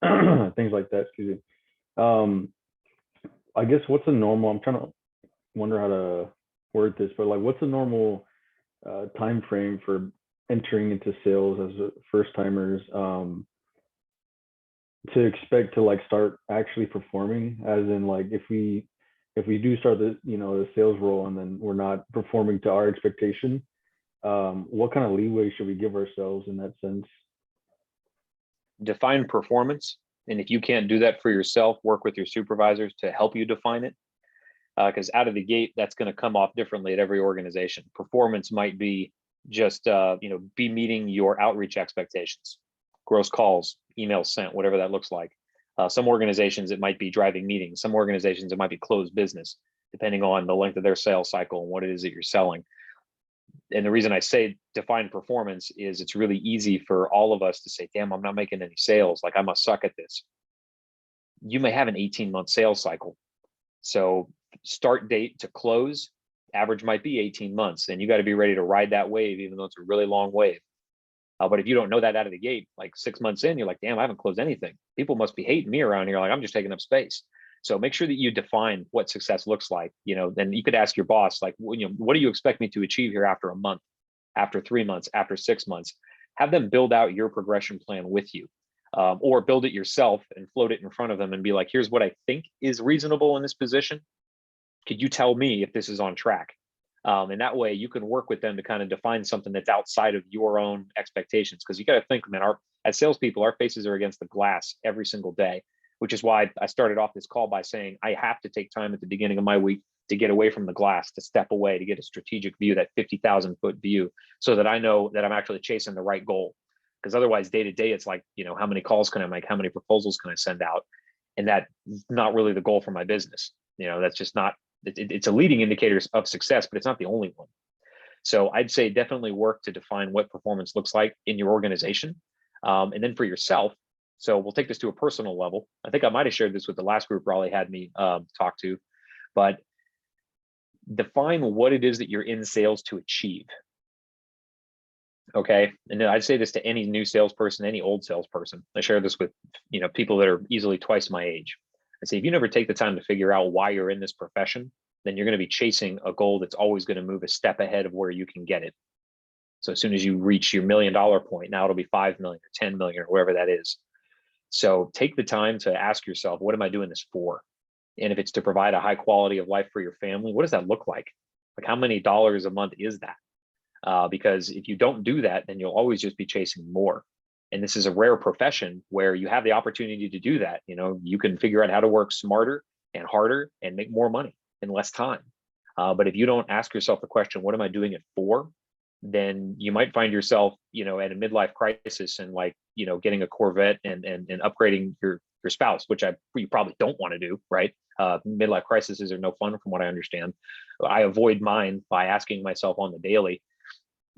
things like that. Excuse me. I guess what's a normal? I'm trying to wonder how to word this, but like, what's a normal time frame for entering into sales as first timers to expect to like start actually performing? As in, like, if we do start the sales role and then we're not performing to our expectation, what kind of leeway should we give ourselves in that sense? Define performance. And if you can't do that for yourself, work with your supervisors to help you define it. Because out of the gate, that's going to come off differently at every organization. Performance might be just, be meeting your outreach expectations, gross calls, emails sent, whatever that looks like. Some organizations, it might be driving meetings. Some organizations, it might be closed business, depending on the length of their sales cycle and what it is that you're selling. And the reason I say define performance is it's really easy for all of us to say, damn, I'm not making any sales. Like, I must suck at this. You may have an 18-month sales cycle. So start date to close, average might be 18 months. And you got to be ready to ride that wave, even though it's a really long wave. But if you don't know that out of the gate, like 6 months in, you're like, damn, I haven't closed anything. People must be hating me around here. Like, I'm just taking up space. So make sure that you define what success looks like. Then you could ask your boss, like, what do you expect me to achieve here after a month, after 3 months, after 6 months? Have them build out your progression plan with you, or build it yourself and float it in front of them and be like, here's what I think is reasonable in this position. Could you tell me if this is on track? And that way you can work with them to kind of define something that's outside of your own expectations. Because you got to think, man, as salespeople, our faces are against the glass every single day, which is why I started off this call by saying I have to take time at the beginning of my week to get away from the glass, to step away, to get a strategic view, that 50,000 foot view, so that I know that I'm actually chasing the right goal. Because otherwise, day to day, it's like, how many calls can I make? How many proposals can I send out? And that's not really the goal for my business. That's just not, it's a leading indicator of success, but it's not the only one. So I'd say definitely work to define what performance looks like in your organization. And then for yourself, so we'll take this to a personal level. I think I might have shared this with the last group Raleigh had me talk to, but define what it is that you're in sales to achieve. Okay. And then I'd say this to any new salesperson, any old salesperson. I share this with, people that are easily twice my age. I say, if you never take the time to figure out why you're in this profession, then you're going to be chasing a goal that's always going to move a step ahead of where you can get it. So as soon as you reach your $1 million point, now it'll be 5 million or 10 million or wherever that is. So take the time to ask yourself, what am I doing this for? And if it's to provide a high quality of life for your family, what does that look like? Like, how many dollars a month is that? Because if you don't do that, then you'll always just be chasing more. And this is a rare profession where you have the opportunity to do that. You can figure out how to work smarter and harder and make more money in less time. But if you don't ask yourself the question, what am I doing it for? Then you might find yourself, at a midlife crisis and getting a Corvette and upgrading your spouse, which you probably don't want to do, right? Midlife crises are no fun from what I understand. I avoid mine by asking myself on the daily,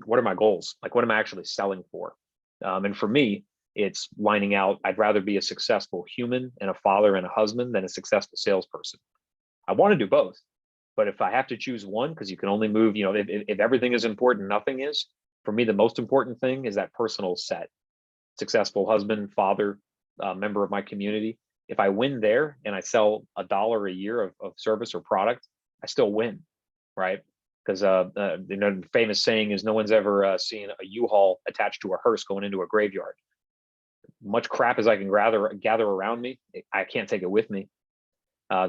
what are my goals? Like, what am I actually selling for? And for me, it's lining out, I'd rather be a successful human and a father and a husband than a successful salesperson. I want to do both. But if I have to choose one, because you can only move, if everything is important, nothing is. For me, the most important thing is that personal set. successful husband, father, member of my community. If I win there and I sell $1 a year of service or product, I still win, right? Because the famous saying is no one's ever seen a U-Haul attached to a hearse going into a graveyard. Much crap as I can gather around me, I can't take it with me.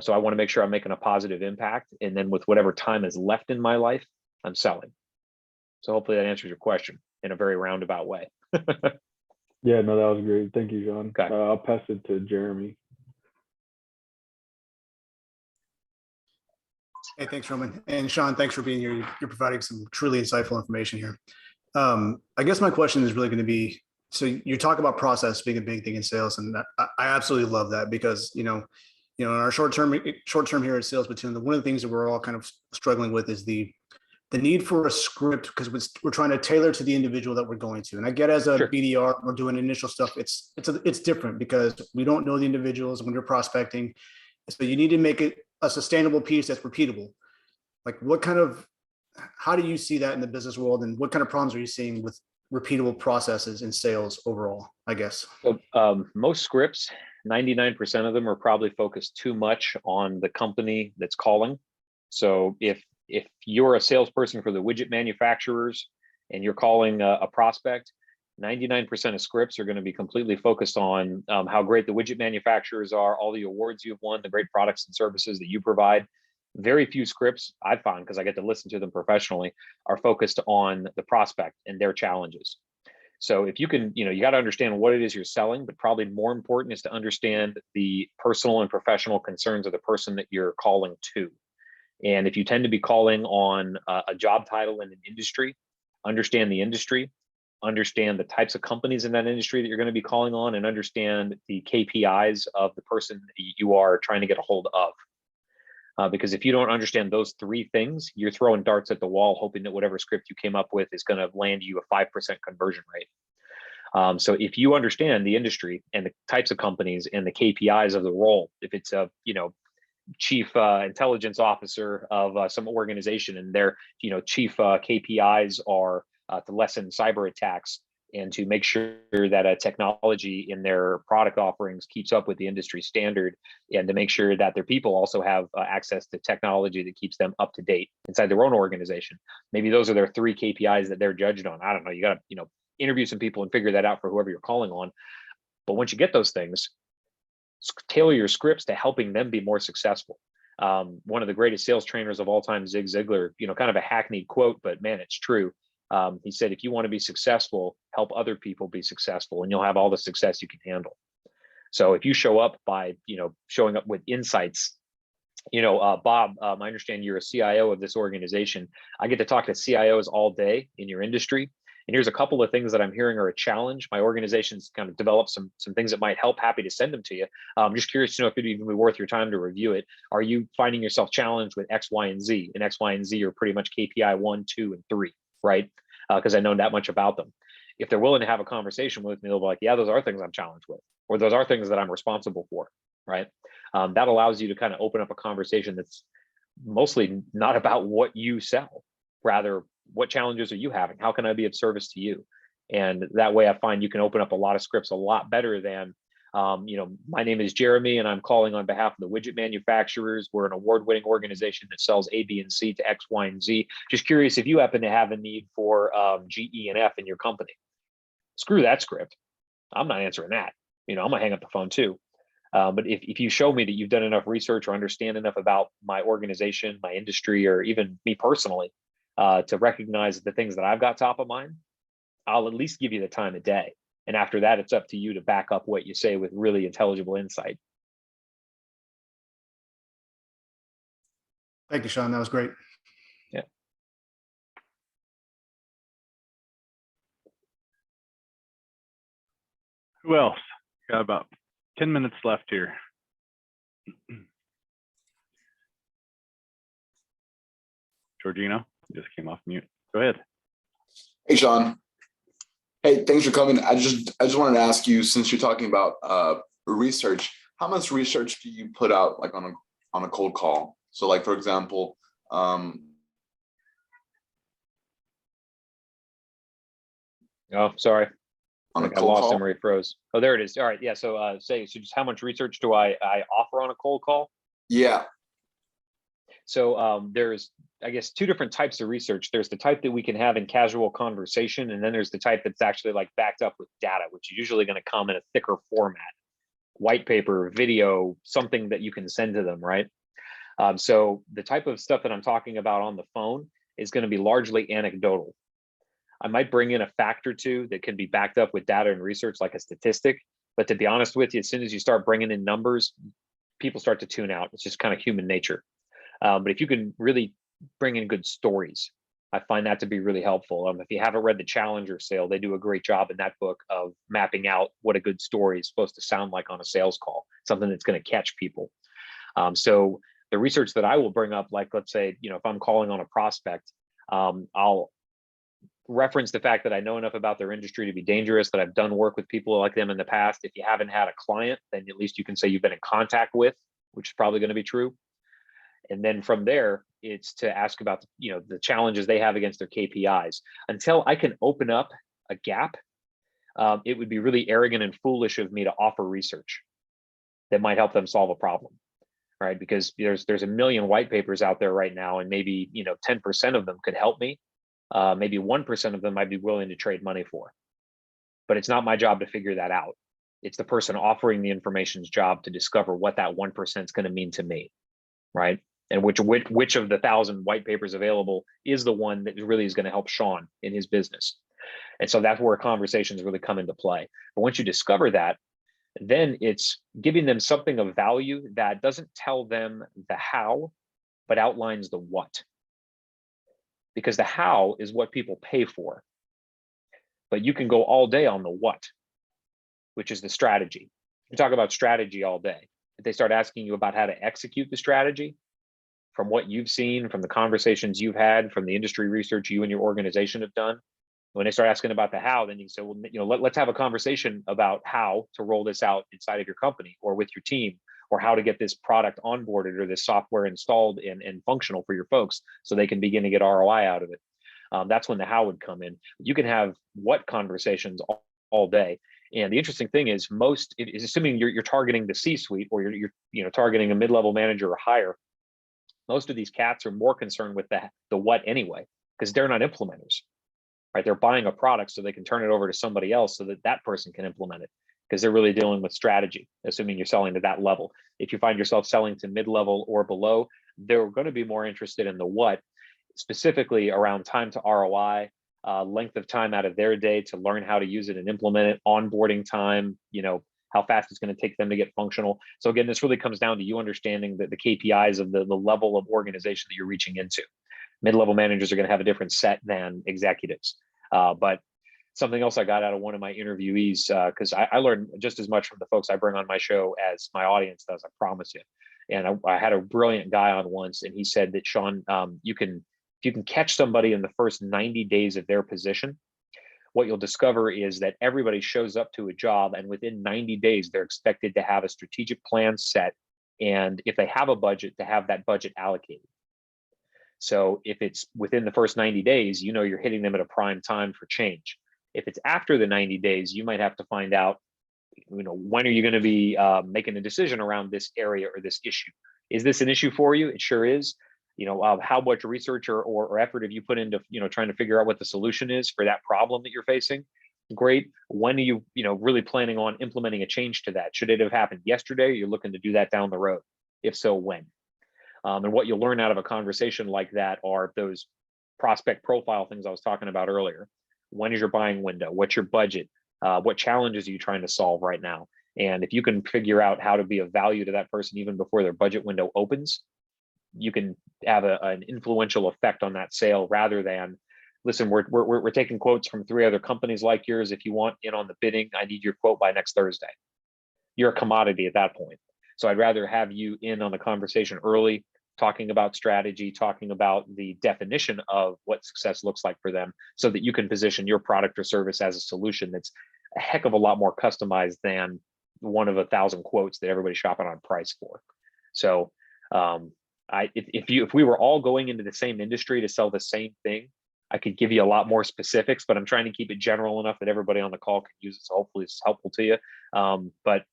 So I want to make sure I'm making a positive impact. And then with whatever time is left in my life, I'm selling. So hopefully that answers your question in a very roundabout way. Yeah, no, that was great. Thank you, Shawn. Okay. I'll pass it to Jeremy. Hey, thanks, Roman. And Shawn, thanks for being here. You're providing some truly insightful information here. I guess my question is really going to be, so you talk about process being a big thing in sales, and I absolutely love that because, in our short term here at Sales Platoon, one of the things that we're all kind of struggling with is the need for a script, because we're trying to tailor to the individual that we're going to. And I get as a Sure. BDR, we're doing initial stuff. It's different because we don't know the individuals when you're prospecting. So you need to make it a sustainable piece that's repeatable. Like how do you see that in the business world, and what kind of problems are you seeing with repeatable processes in sales overall, I guess? So, most scripts, 99% of them are probably focused too much on the company that's calling. So if you're a salesperson for the widget manufacturers and you're calling a prospect, 99% of scripts are going to be completely focused on how great the widget manufacturers are, all the awards you've won, the great products and services that you provide. Very few scripts I've found, because I get to listen to them professionally, are focused on the prospect and their challenges. So if you can, you got to understand what it is you're selling, but probably more important is to understand the personal and professional concerns of the person that you're calling to. And if you tend to be calling on a job title in an industry, understand the industry, understand the types of companies in that industry that you're going to be calling on, and understand the KPIs of the person you are trying to get a hold of. Because if you don't understand those three things, you're throwing darts at the wall, hoping that whatever script you came up with is going to land you a 5% conversion rate. So if you understand the industry and the types of companies and the KPIs of the role, if it's a chief intelligence officer of some organization and their chief KPIs are to lessen cyber attacks and to make sure that technology in their product offerings keeps up with the industry standard, and to make sure that their people also have access to technology that keeps them up to date inside their own organization. Maybe those are their three KPIs that they're judged on. I don't know. You got to interview some people and figure that out for whoever you're calling on. But once you get those things, tailor your scripts to helping them be more successful. One of the greatest sales trainers of all time, Zig Ziglar, kind of a hackneyed quote, but man, it's true. He said, if you want to be successful, help other people be successful, and you'll have all the success you can handle. So if you show up by, showing up with insights, Bob, I understand you're a CIO of this organization. I get to talk to CIOs all day in your industry. And here's a couple of things that I'm hearing are a challenge. My organization's kind of developed some things that might help. Happy to send them to you. I'm just curious to know if it'd even be worth your time to review it. Are you finding yourself challenged with X, Y, and Z? And X, Y, and Z are pretty much KPI 1, 2, and 3, right? Because I know that much about them. If they're willing to have a conversation with me, they'll be like, yeah, those are things I'm challenged with, or those are things that I'm responsible for, right? That allows you to kind of open up a conversation that's mostly not about what you sell, rather, what challenges are you having? How can I be of service to you? And that way I find you can open up a lot of scripts a lot better than, my name is Jeremy and I'm calling on behalf of the widget manufacturers. We're an award-winning organization that sells A, B, and C to X, Y, and Z. Just curious if you happen to have a need for G, E, and F in your company. Screw that script. I'm not answering that. I'm gonna hang up the phone too. But if you show me that you've done enough research or understand enough about my organization, my industry, or even me personally, to recognize the things that I've got top of mind, I'll at least give you the time of day. And after that, it's up to you to back up what you say with really intelligible insight. Thank you, Shawn. That was great. Yeah. Who else? Got about 10 minutes left here. Georgino just came off mute. Go ahead. Hey, Shawn. Hey, thanks for coming. I just wanted to ask you, since you're talking about research, how much research do you put out like on a cold call? So like, for example, Oh, sorry. on a Like I cold lost call? him or he froze. Oh, there it is. All right. Yeah. So so just how much research do I offer on a cold call? Yeah. So there's, I guess, two different types of research. There's the type that we can have in casual conversation, and then there's the type that's actually like backed up with data, which is usually going to come in a thicker format, white paper, video, something that you can send to them, right? So the type of stuff that I'm talking about on the phone is going to be largely anecdotal. I might bring in a fact or two that can be backed up with data and research, like a statistic. But to be honest with you, as soon as you start bringing in numbers, people start to tune out. It's just kind of human nature. But if you can really bring in good stories, I find that to be really helpful. If you haven't read The Challenger Sale, they do a great job in that book of mapping out what a good story is supposed to sound like on a sales call, something that's going to catch people. So the research that I will bring up, like, let's say, if I'm calling on a prospect, I'll reference the fact that I know enough about their industry to be dangerous, that I've done work with people like them in the past. If you haven't had a client, then at least you can say you've been in contact with, which is probably going to be true. And then from there, it's to ask about the challenges they have against their KPIs. Until I can open up a gap, it would be really arrogant and foolish of me to offer research that might help them solve a problem, right? Because there's a million white papers out there right now, and maybe 10% of them could help me. Maybe 1% of them I'd be willing to trade money for. But it's not my job to figure that out. It's the person offering the information's job to discover what that 1% is going to mean to me, right? And which of the 1,000 white papers available is the one that really is going to help Shawn in his business. And so that's where conversations really come into play. But once you discover that, then it's giving them something of value that doesn't tell them the how, but outlines the what. Because the how is what people pay for. But you can go all day on the what, which is the strategy. You talk about strategy all day. If they start asking you about how to execute the strategy, from what you've seen, from the conversations you've had, from the industry research you and your organization have done, when they start asking about the how, then you say, well, let's have a conversation about how to roll this out inside of your company or with your team, or how to get this product onboarded or this software installed and functional for your folks so they can begin to get ROI out of it. That's when the how would come in. You can have what conversations all day. And the interesting thing is assuming you're targeting the C-suite, or you're targeting a mid-level manager or higher, most of these cats are more concerned with the what anyway, because they're not implementers, right? They're buying a product so they can turn it over to somebody else so that person can implement it, because they're really dealing with strategy, assuming you're selling to that level. If you find yourself selling to mid-level or below, they're going to be more interested in the what, specifically around time to ROI, length of time out of their day to learn how to use it and implement it, onboarding time, how fast it's going to take them to get functional. So again, this really comes down to you understanding the KPIs of the level of organization that you're reaching into. Mid-level managers are going to have a different set than executives. But something else I got out of one of my interviewees, because I learned just as much from the folks I bring on my show as my audience does, I promise you. And I had a brilliant guy on once, and he said that, Shawn, if you can catch somebody in the first 90 days of their position, what you'll discover is that everybody shows up to a job, and within 90 days, they're expected to have a strategic plan set. And if they have a budget, to have that budget allocated. So if it's within the first 90 days, you're hitting them at a prime time for change. If it's after the 90 days, you might have to find out, when are you going to be making a decision around this area or this issue? Is this an issue for you? It sure is. How much research or effort have you put into, trying to figure out what the solution is for that problem that you're facing? Great. When are you, really planning on implementing a change to that? Should it have happened yesterday? You're looking to do that down the road. If so, when? And what you'll learn out of a conversation like that are those prospect profile things I was talking about earlier. When is your buying window? What's your budget? What challenges are you trying to solve right now? And if you can figure out how to be of value to that person even before their budget window opens, you can have an influential effect on that sale, rather than, listen, we're taking quotes from 3 other companies like yours. If you want in on the bidding, I need your quote by next Thursday. You're a commodity at that point. So I'd rather have you in on the conversation early, talking about strategy, talking about the definition of what success looks like for them, so that you can position your product or service as a solution that's a heck of a lot more customized than one of 1,000 quotes that everybody's shopping on price for. So if we were all going into the same industry to sell the same thing, I could give you a lot more specifics, but I'm trying to keep it general enough that everybody on the call can use it. So hopefully it's helpful to you. But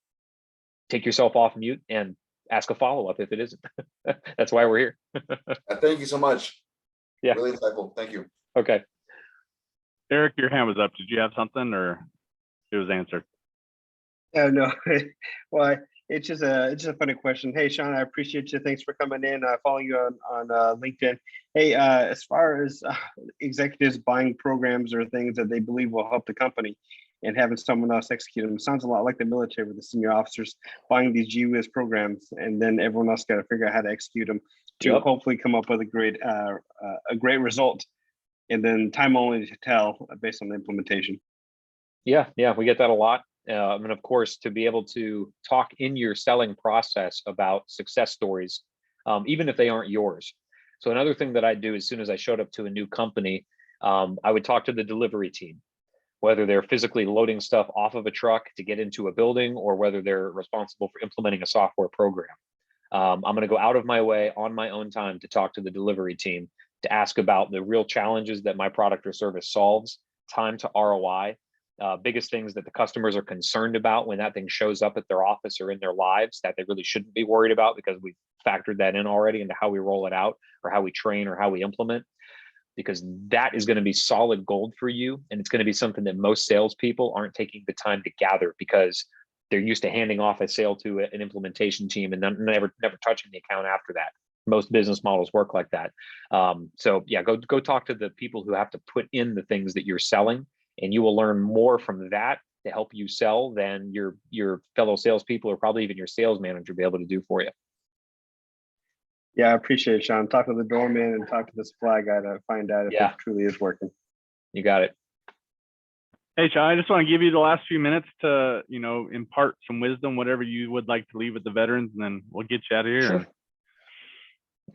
take yourself off mute and ask a follow-up if it isn't. That's why we're here. Thank you so much. Yeah. Really insightful. Thank you. Okay. Eric, your hand was up. Did you have something, or it was answered? Oh, no. Well, it's just a funny question. Hey, Shawn, I appreciate you. Thanks for coming in. Following you on LinkedIn. Hey, as far as executives buying programs or things that they believe will help the company and having someone else execute them, sounds a lot like the military with the senior officers buying these GUS programs, and then everyone else got to figure out how to execute them to hopefully come up with a great result. And then time only to tell based on the implementation. Yeah, we get that a lot. And of course, to be able to talk in your selling process about success stories, even if they aren't yours. So another thing that I do as soon as I showed up to a new company, I would talk to the delivery team, whether they're physically loading stuff off of a truck to get into a building or whether they're responsible for implementing a software program. I'm going to go out of my way on my own time to talk to the delivery team to ask about the real challenges that my product or service solves, time to ROI, biggest things that the customers are concerned about when that thing shows up at their office or in their lives that they really shouldn't be worried about because we've factored that in already into how we roll it out or how we train or how we implement, because that is going to be solid gold for you. And it's going to be something that most salespeople aren't taking the time to gather because they're used to handing off a sale to an implementation team and then never touching the account after that. Most business models work like that. So yeah, go talk to the people who have to put in the things that you're selling, and you will learn more from that to help you sell than your fellow salespeople or probably even your sales manager be able to do for you. Yeah, I appreciate it, Shawn. Talk to the doorman and talk to the supply guy to find out if it truly is working. You got it. Hey, Shawn, I just want to give you the last few minutes to, impart some wisdom, whatever you would like to leave with the veterans, and then we'll get you out of here. Sure.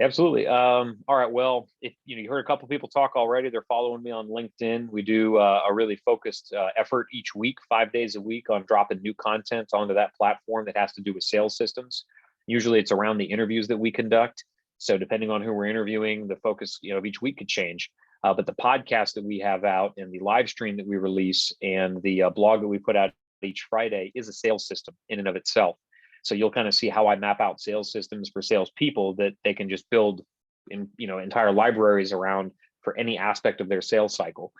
Absolutely. All right. Well, if you heard a couple people talk already, they're following me on LinkedIn. We do a really focused effort each week, 5 days a week, on dropping new content onto that platform that has to do with sales systems. Usually it's around the interviews that we conduct. So depending on who we're interviewing, the focus of each week could change. But the podcast that we have out and the live stream that we release and the blog that we put out each Friday is a sales system in and of itself. So you'll kind of see how I map out sales systems for salespeople that they can just build entire libraries around for any aspect of their sales cycle.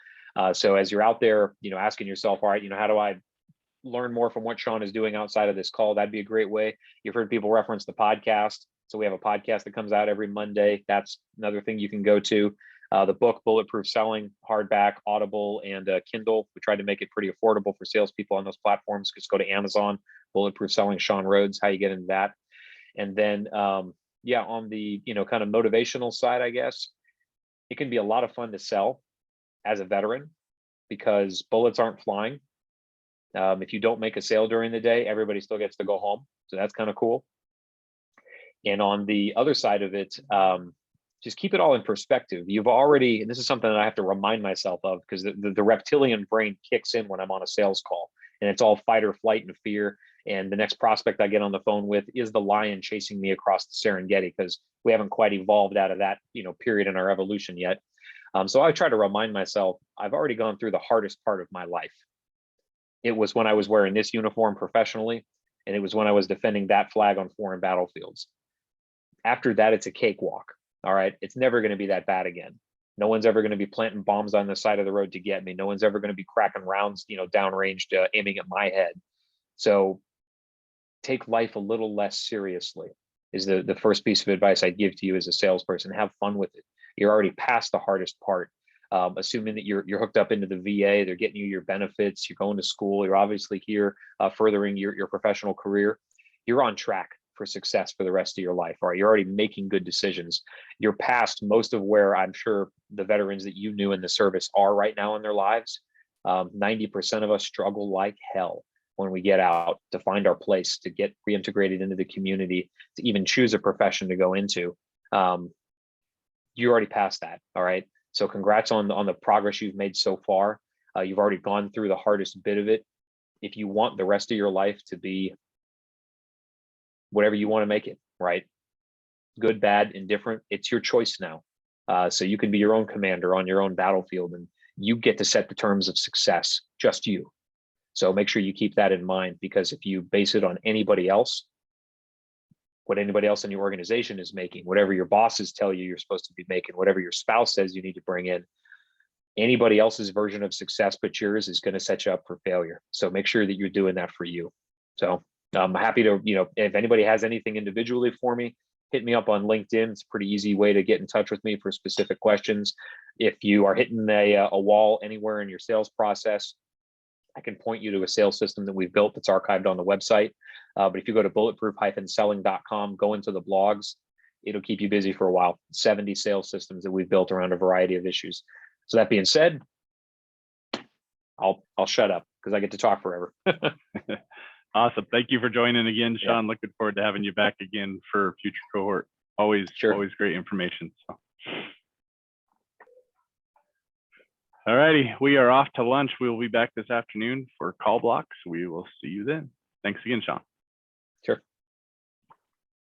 So as you're out there, asking yourself, all right, how do I learn more from what Shawn is doing outside of this call? That'd be a great way. You've heard people reference the podcast. So we have a podcast that comes out every Monday. That's another thing you can go to. The book, Bulletproof Selling, hardback, Audible, and Kindle. We tried to make it pretty affordable for salespeople on those platforms. Just go to Amazon, Bulletproof Selling, Shawn Rhodes, how you get into that. And then, on the, kind of motivational side, I guess, it can be a lot of fun to sell as a veteran because bullets aren't flying. If you don't make a sale during the day, everybody still gets to go home. So that's kind of cool. And on the other side of it, just keep it all in perspective. You've already, and this is something that I have to remind myself of because the reptilian brain kicks in when I'm on a sales call and it's all fight or flight and fear. And the next prospect I get on the phone with is the lion chasing me across the Serengeti because we haven't quite evolved out of that, period in our evolution yet. So I try to remind myself, I've already gone through the hardest part of my life. It was when I was wearing this uniform professionally, and it was when I was defending that flag on foreign battlefields. After that, it's a cakewalk. All right. It's never going to be that bad again. No one's ever going to be planting bombs on the side of the road to get me. No one's ever going to be cracking rounds, downrange, aiming at my head. So take life a little less seriously is the first piece of advice I'd give to you as a salesperson. Have fun with it. You're already past the hardest part. Assuming that you're hooked up into the VA, they're getting you your benefits, you're going to school, you're obviously here furthering your professional career. You're on track for success for the rest of your life. All right, you're already making good decisions. You're past most of where I'm sure the veterans that you knew in the service are right now in their lives. 90% of us struggle like hell when we get out to find our place, to get reintegrated into the community, to even choose a profession to go into. You're already past that. All right. So congrats on the progress you've made so far. You've already gone through the hardest bit of it. If you want the rest of your life to be whatever you want to make it, right? Good, bad, indifferent, it's your choice now. So you can be your own commander on your own battlefield, and you get to set the terms of success, just you. So make sure you keep that in mind, because if you base it on anybody else, what anybody else in your organization is making, whatever your bosses tell you you're supposed to be making, whatever your spouse says you need to bring in, anybody else's version of success but yours is going to set you up for failure. So make sure that you're doing that for you. So I'm happy to, if anybody has anything individually for me, hit me up on LinkedIn. It's a pretty easy way to get in touch with me for specific questions. If you are hitting a wall anywhere in your sales process, I can point you to a sales system that we've built that's archived on the website. But if you go to bulletproof-selling.com, go into the blogs, it'll keep you busy for a while. 70 sales systems that we've built around a variety of issues. So that being said, I'll shut up because I get to talk forever. Awesome. Thank you for joining again, Shawn. Yeah. Looking forward to having you back again for future cohort. Always great information. So. All righty, we are off to lunch. We will be back this afternoon for call blocks. We will see you then. Thanks again, Shawn. Sure.